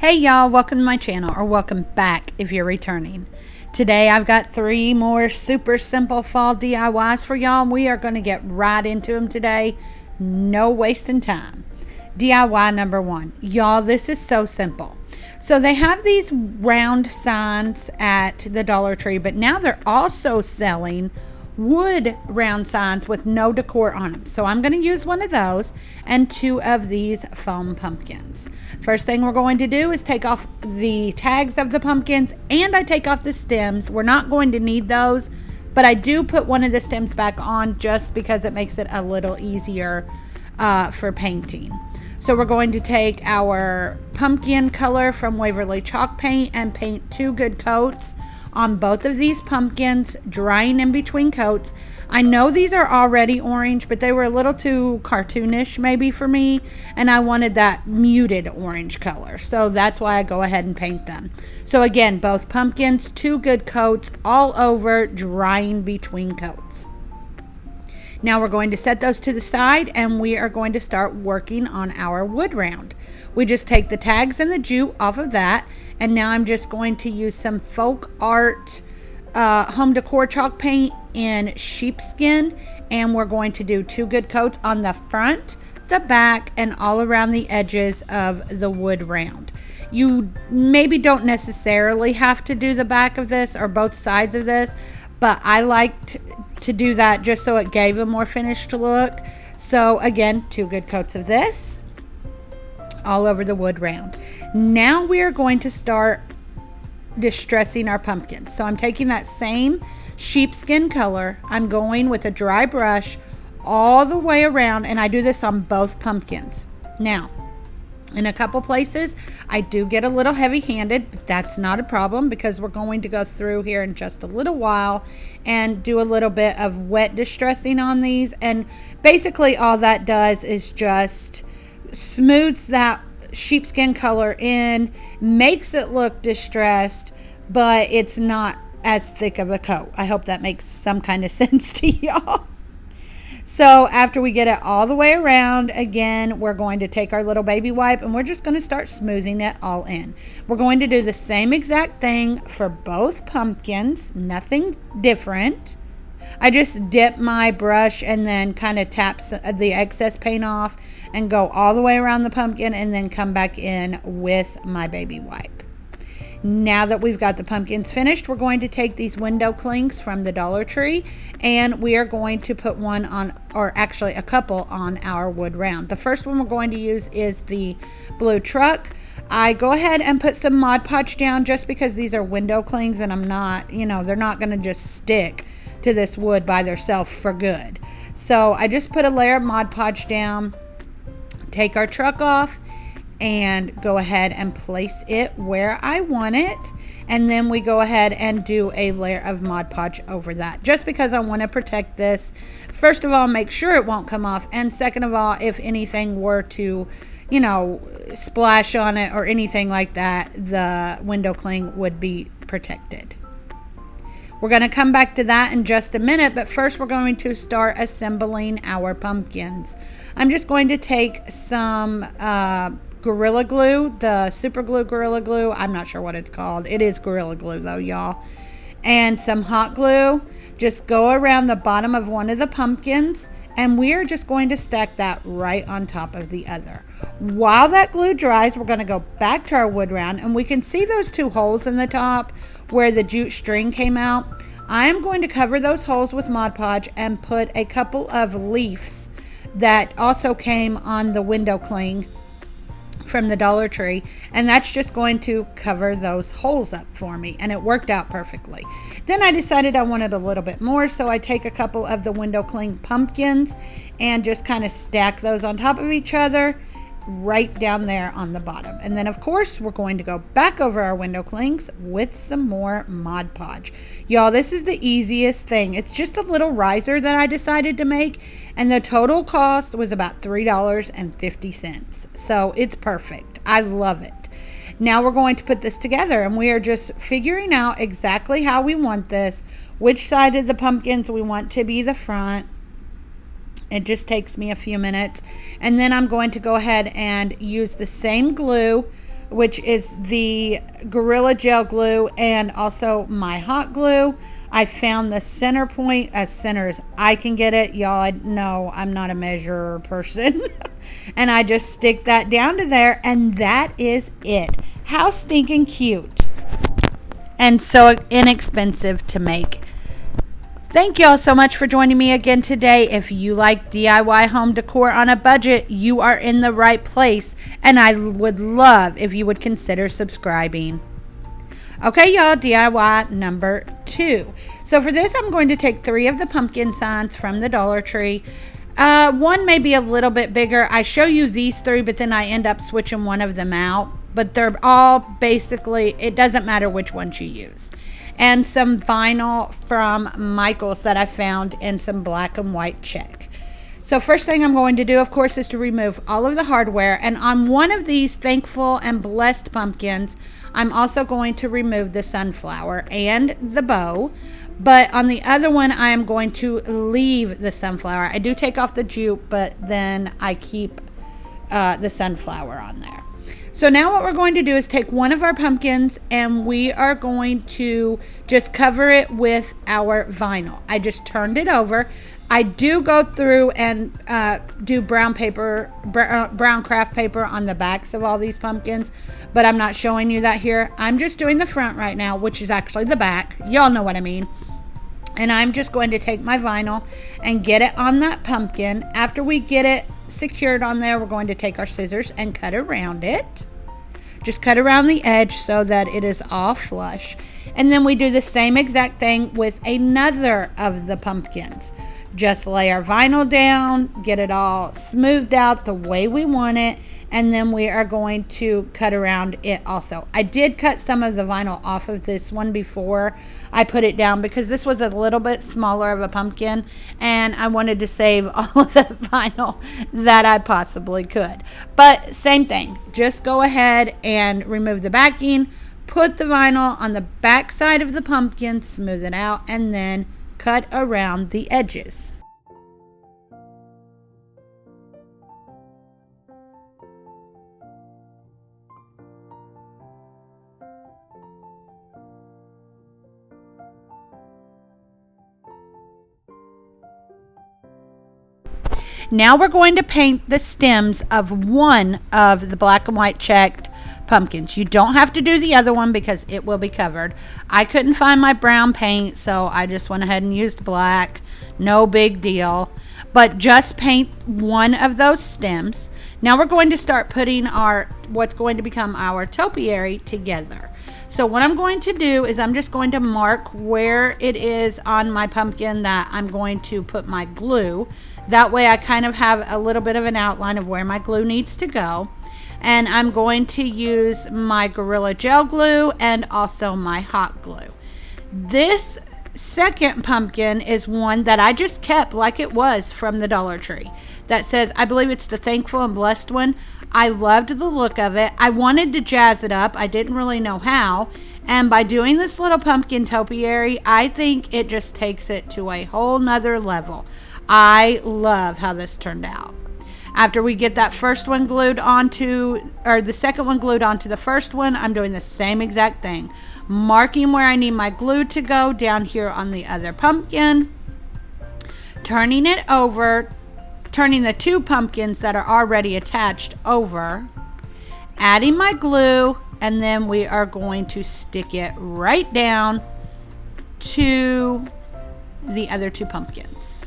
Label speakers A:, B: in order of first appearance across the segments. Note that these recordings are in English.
A: Hey y'all, welcome to my channel, or welcome back if you're returning. Today I've got 3 more super simple fall DIYs for y'all. We are going to get right into them today. No wasting time. DIY number 1. Y'all, this is so simple. So they have these round signs at the Dollar Tree, but now they're also selling wood round signs with no decor on them. So I'm going to use one of those and 2 of these foam pumpkins. First thing we're going to do is take off the tags of the pumpkins, and I take off the stems. We're not going to need those, but I do put one of the stems back on just because it makes it a little easier for painting. So we're going to take our pumpkin color from Waverly Chalk Paint and paint 2 good coats on both of these pumpkins, drying in between coats. I know these are already orange, but they were a little too cartoonish maybe for me, and I wanted that muted orange color. So that's why I go ahead and paint them. So again, both pumpkins, 2 good coats all over, drying between coats. Now we're going to set those to the side, and we are going to start working on our wood round. We just take the tags and the jute off of that, and now I'm just going to use some folk art home decor chalk paint in sheepskin, and we're going to do 2 good coats on the front, the back, and all around the edges of the wood round. You maybe don't necessarily have to do the back of this or both sides of this, but I liked to do that just so it gave a more finished look. So again, 2 good coats of this all over the wood round. Now we are going to start distressing our pumpkins. So I'm taking that same sheepskin color, I'm going with a dry brush all the way around, and I do this on both pumpkins. Now, in a couple places, I do get a little heavy-handed, but that's not a problem because we're going to go through here in just a little while and do a little bit of wet distressing on these. And basically all that does is just smooths that sheepskin color in, makes it look distressed, but it's not as thick of a coat. I hope that makes some kind of sense to y'all. So after we get it all the way around, again, we're going to take our little baby wipe and we're just going to start smoothing it all in. We're going to do the same exact thing for both pumpkins, nothing different. I just dip my brush and then kind of tap the excess paint off and go all the way around the pumpkin and then come back in with my baby wipe. Now that we've got the pumpkins finished, we're going to take these window clings from the Dollar Tree and we are going to put one on, or actually a couple on our wood round. The first one we're going to use is the blue truck. I go ahead and put some Mod Podge down just because these are window clings and I'm not, they're not going to just stick to this wood by themselves for good. So I just put a layer of Mod Podge down, take our truck off, and go ahead and place it where I want it, and then we go ahead and do a layer of Mod Podge over that just because I want to protect this. First of all, make sure it won't come off, and second of all, if anything were to splash on it or anything like that, the window cling would be protected. We're going to come back to that in just a minute, but first we're going to start assembling our pumpkins. I'm just going to take some Gorilla Glue, the Super Glue Gorilla Glue. I'm not sure what it's called. It is Gorilla Glue though, y'all. And some hot glue. Just go around the bottom of one of the pumpkins and we are just going to stack that right on top of the other. While that glue dries, we're going to go back to our wood round and we can see those 2 holes in the top where the jute string came out. I am going to cover those holes with Mod Podge and put a couple of leaves that also came on the window cling from the Dollar Tree, and that's just going to cover those holes up for me, and it worked out perfectly. Then I decided I wanted a little bit more, so I take a couple of the window cling pumpkins and just kind of stack those on top of each other right down there on the bottom. And then of course we're going to go back over our window clings with some more Mod Podge. Y'all, this is the easiest thing. It's just a little riser that I decided to make, and the total cost was about $3.50. So it's perfect. I love it. Now we're going to put this together and we are just figuring out exactly how we want this, which side of the pumpkins we want to be the front. It just takes me a few minutes, and then I'm going to go ahead and use the same glue which is the Gorilla Gel Glue and also my hot glue. I found the center point as center as I can get it. Y'all know I'm not a measurer person. And I just stick that down to there, and that is it. How stinking cute. And so inexpensive to make. Thank y'all so much for joining me again today. If you like DIY home decor on a budget, you are in the right place. And I would love if you would consider subscribing. Okay, y'all, DIY number 2. So for this, I'm going to take 3 of the pumpkin signs from the Dollar Tree. One may be a little bit bigger. I show you these 3, but then I end up switching one of them out. But they're all basically, it doesn't matter which ones you use. And some vinyl from Michael's that I found in some black and white check. So first thing I'm going to do, of course, is to remove all of the hardware. And on one of these thankful and blessed pumpkins, I'm also going to remove the sunflower and the bow. But on the other one, I am going to leave the sunflower. I do take off the jute, but then I keep the sunflower on there. So now what we're going to do is take one of our pumpkins and we are going to just cover it with our vinyl. I just turned it over. I do go through and do brown craft paper on the backs of all these pumpkins, but I'm not showing you that here. I'm just doing the front right now, which is actually the back. Y'all know what I mean. And I'm just going to take my vinyl and get it on that pumpkin. After we get it secured on there, we're going to take our scissors and cut around it. Just cut around the edge so that it is all flush. And then we do the same exact thing with another of the pumpkins. Just lay our vinyl down, get it all smoothed out the way we want it, and then we are going to cut around it also. I did cut some of the vinyl off of this one before I put it down because this was a little bit smaller of a pumpkin and I wanted to save all of the vinyl that I possibly could. But same thing, just go ahead and remove the backing, put the vinyl on the back side of the pumpkin, smooth it out, and then cut around the edges. Now we're going to paint the stems of one of the black and white checked pumpkins. You don't have to do the other one because it will be covered. I couldn't find my brown paint, so I just went ahead and used black. No big deal. But just paint one of those stems. Now we're going to start putting what's going to become our topiary together. So what I'm going to do is I'm just going to mark where it is on my pumpkin that I'm going to put my glue. That way I kind of have a little bit of an outline of where my glue needs to go. And I'm going to use my Gorilla Gel Glue and also my hot glue. This second pumpkin is one that I just kept like it was from the Dollar Tree. That says, I believe it's the Thankful and Blessed one. I loved the look of it. I wanted to jazz it up. I didn't really know how. And by doing this little pumpkin topiary, I think it just takes it to a whole nother level. I love how this turned out. After we get that first one glued onto, or the second one glued onto the first one, I'm doing the same exact thing. Marking where I need my glue to go down here on the other pumpkin. Turning it over, turning the 2 pumpkins that are already attached over. Adding my glue, and then we are going to stick it right down to the other 2 pumpkins.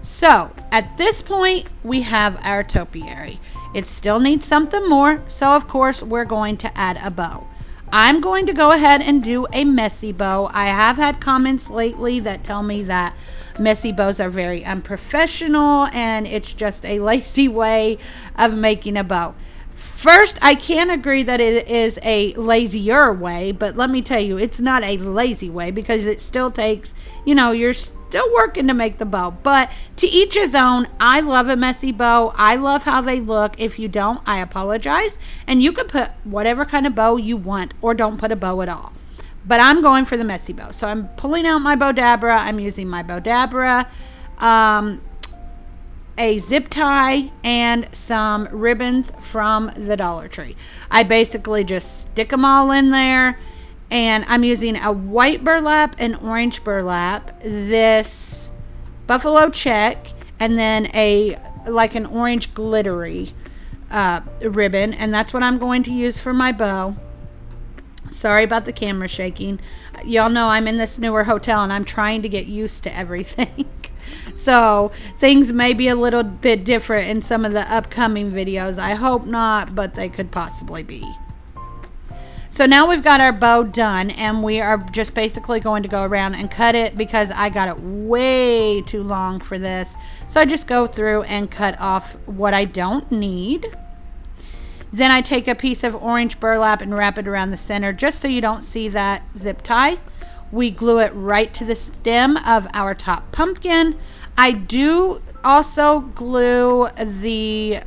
A: So at this point, we have our topiary. It still needs something more, so of course we're going to add a bow. I'm going to go ahead and do a messy bow. I have had comments lately that tell me that messy bows are very unprofessional and it's just a lazy way of making a bow. First, I can agree that it is a lazier way, but let me tell you, it's not a lazy way because it still takes, you're still working to make the bow. But to each his own. I love a messy bow. I love how they look. If you don't, I apologize. And you can put whatever kind of bow you want or don't put a bow at all. But I'm going for the messy bow. So I'm pulling out my Bow Dabra. I'm using my Bow Dabra a zip tie, and some ribbons from the Dollar Tree. I basically just stick them all in there, and I'm using a white burlap and orange burlap, this buffalo check, and then like an orange glittery ribbon, and that's what I'm going to use for my bow. Sorry about the camera shaking. Y'all know I'm in this newer hotel and I'm trying to get used to everything. So things may be a little bit different in some of the upcoming videos. I hope not, but they could possibly be. So now we've got our bow done, and we are just basically going to go around and cut it because I got it way too long for this. So I just go through and cut off what I don't need. Then I take a piece of orange burlap and wrap it around the center just so you don't see that zip tie. We glue it right to the stem of our top pumpkin. I do also glue the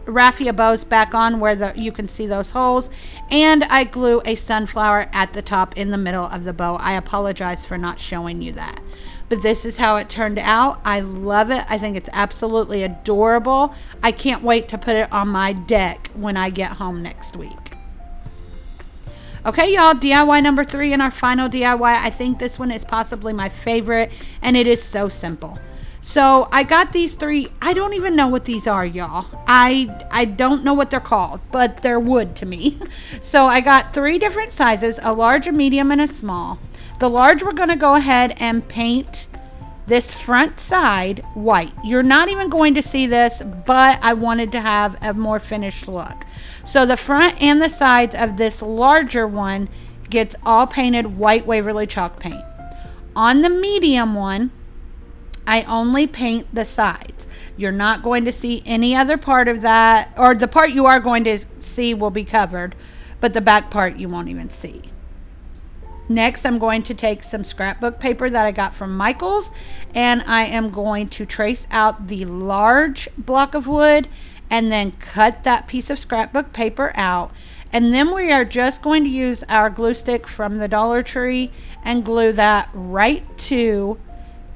A: raffia bows back on where you can see those holes, and I glue a sunflower at the top in the middle of the bow. I apologize for not showing you that, but this is how it turned out. I love it. I think it's absolutely adorable. I can't wait to put it on my deck when I get home next week. Okay, y'all, DIY number 3 and our final DIY. I think this one is possibly my favorite, and it is so simple. So I got these 3. I don't even know what these are, y'all. I don't know what they're called, but they're wood to me. So I got 3 different sizes, a large, a medium, and a small. The large, we're going to go ahead and paint this front side white. You're not even going to see this, but I wanted to have a more finished look. So the front and the sides of this larger one gets all painted white Waverly chalk paint. On the medium one, I only paint the sides. You're not going to see any other part of that, or the part you are going to see will be covered, but the back part you won't even see. Next, I'm going to take some scrapbook paper that I got from Michael's, and I am going to trace out the large block of wood and then cut that piece of scrapbook paper out. And then we are just going to use our glue stick from the Dollar Tree and glue that right to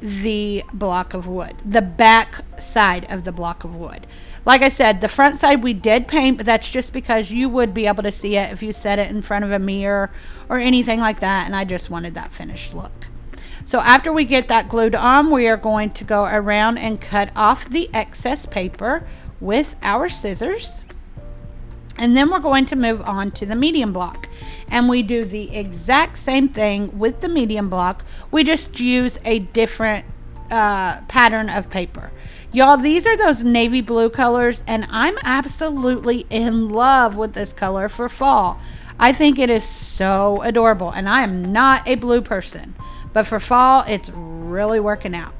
A: the block of wood, the back side of the block of wood. Like I said, the front side we did paint, but that's just because you would be able to see it if you set it in front of a mirror or anything like that, and I just wanted that finished look. So after we get that glued on, we are going to go around and cut off the excess paper with our scissors. And then we're going to move on to the medium block. And we do the exact same thing with the medium block. We just use a different pattern of paper. Y'all, these are those navy blue colors, and I'm absolutely in love with this color for fall. I think it is so adorable, and I am not a blue person, but for fall, it's really working out.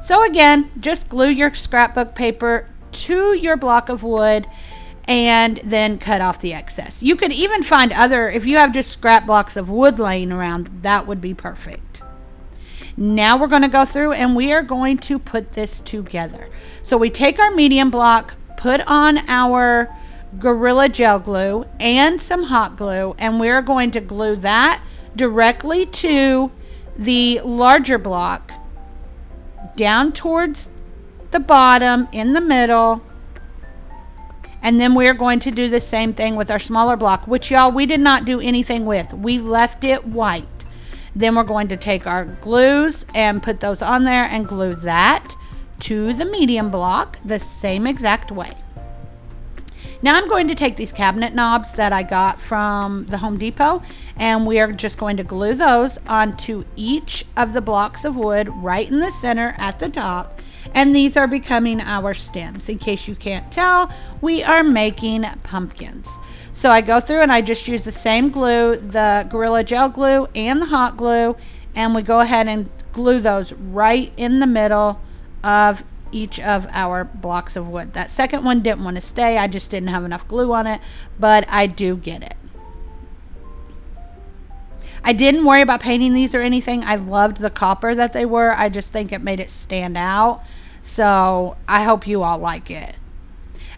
A: So again, just glue your scrapbook paper to your block of wood and then cut off the excess. You could even find if you have just scrap blocks of wood laying around, that would be perfect. Now we're going to go through and we are going to put this together. So we take our medium block, put on our Gorilla Gel glue and some hot glue, and we're going to glue that directly to the larger block down towards the bottom in the middle. And then we're going to do the same thing with our smaller block, which y'all, we did not do anything with. We left it white. Then we're going to take our glues and put those on there and glue that to the medium block the same exact way. Now I'm going to take these cabinet knobs that I got from the Home Depot, and we are just going to glue those onto each of the blocks of wood right in the center at the top. And these are becoming our stems. In case you can't tell, we are making pumpkins. So I go through and I just use the same glue, the Gorilla Gel glue and the hot glue, and we go ahead and glue those right in the middle of each of our blocks of wood. That second one didn't want to stay. I just didn't have enough glue on it, but I do get it. I didn't worry about painting these or anything. I loved the copper that they were. I just think it made it stand out. So I hope you all like it.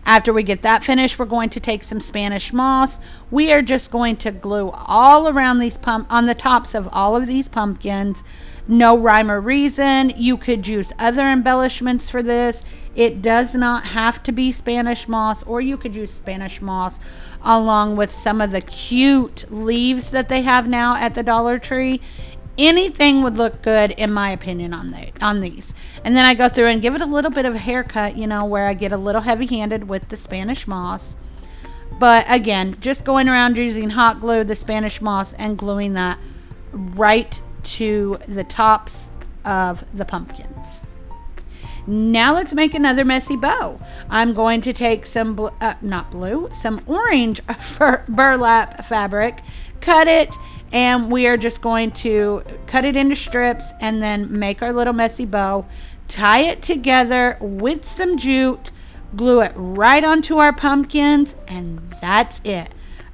A: After we get that finished, we're going to take some Spanish moss. We are just going to glue all around these on the tops of all of these pumpkins. No rhyme or reason. You could use other embellishments for this. It does not have to be Spanish moss, or you could use Spanish moss along with some of the cute leaves that they have now at the Dollar Tree. Anything would look good, in my opinion, on these. And then I go through and give it a little bit of a haircut, you know, where I get a little heavy-handed with the Spanish moss. But again, just going around using hot glue, the Spanish moss, and gluing that right to the tops of the pumpkins. Now let's make another messy bow. I'm going to take some some orange burlap fabric, cut it, and we are just going to cut it into strips and then make our little messy bow, tie it together with some jute, glue it right onto our pumpkins, and that's it.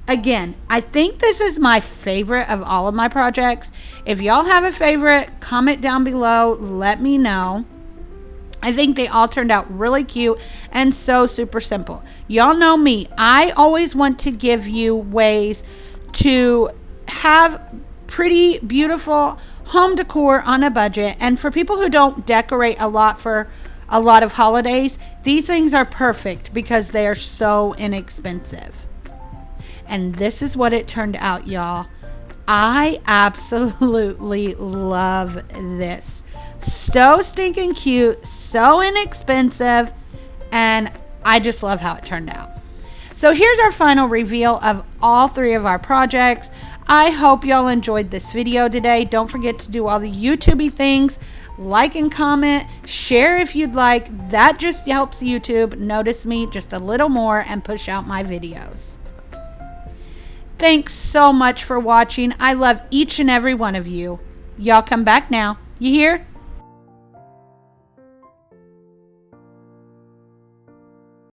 A: Again, I think this is my favorite of all of my projects. If y'all have a favorite, comment down below, let me know. I think they all turned out really cute and so super simple. Y'all know me. I always want to give you ways to have pretty, beautiful home decor on a budget. And for people who don't decorate a lot for a lot of holidays, these things are perfect because they are so inexpensive. And this is what it turned out, y'all. I absolutely love this. So stinking cute, so inexpensive, and I just love how it turned out. So here's our final reveal of all three of our projects. I hope y'all enjoyed this video today. Don't forget to do all the YouTubey things. Like and comment, share if you'd like. That just helps YouTube notice me just a little more and push out my videos. Thanks so much for watching. I love each and every one of you. Y'all come back now. You hear?